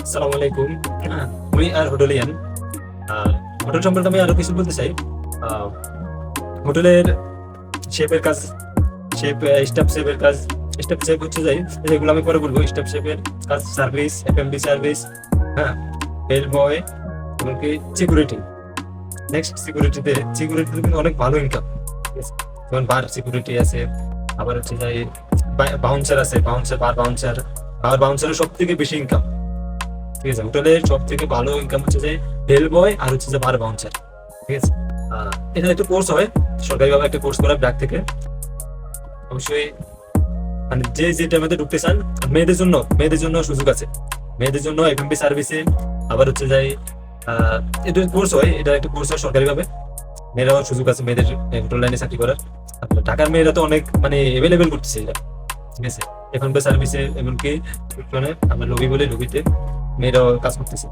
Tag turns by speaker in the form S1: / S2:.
S1: আসসালামু আলাইকুম। We are হোটেলিয়ান। Hotel সম্পর্কে আমি আরো কিছু বলতে চাই। আহ, হোটেলের শেফের কাজ, শেফ, স্টাফ শেফের কাজ। স্টাফ শেফ হচ্ছে যাই, যেগুলো আমি পরে বলবো। স্টাফ শেফের কাজ সার্ভিস, এফএমবি সার্ভিস, হ্যাঁ, বেল বয়, এমনকি সিকিউরিটি। নেক্সট সিকিউরিটিতে কিন্তু অনেক ভালো ইনকাম। যেমন বার সিকিউরিটি আছে, আবার হচ্ছে যাই বাউন্সার আছে, বার বাউন্সারের সব থেকে বেশি ইনকাম। ঠিক আছে, হোটেলের সব থেকে ভালো ইনকাম হচ্ছে যে বেল বয় আর হচ্ছে যে বার বাউন্সার। ঠিক আছে, এটা একটা কোর্স হয়, সরকারিভাবে একটা কোর্স করা ব্র্যাক থেকে। অবশ্যই মানে যে যে টাইমে ঢুকতে চান, আর মেয়েদের জন্য সুযোগ আছে। মেয়েদের জন্য এফএমবি সার্ভিসে, আবার হচ্ছে যাই এটা কোর্স হয়, এটা একটা কোর্স হয় সরকারিভাবে। মেয়েরাও সুযোগ আছে মেয়েদের হোটেল লাইনে চাকরি করার। আর ঢাকার মেয়েরা তো অনেক মানে এভেলেবেল করতেছে এটা। ঠিক আছে, এফএমবি সার্ভিসে, এমনকি মানে আমরা লবি বলে লবিতে মেয়েরাও কাজ করতেছে।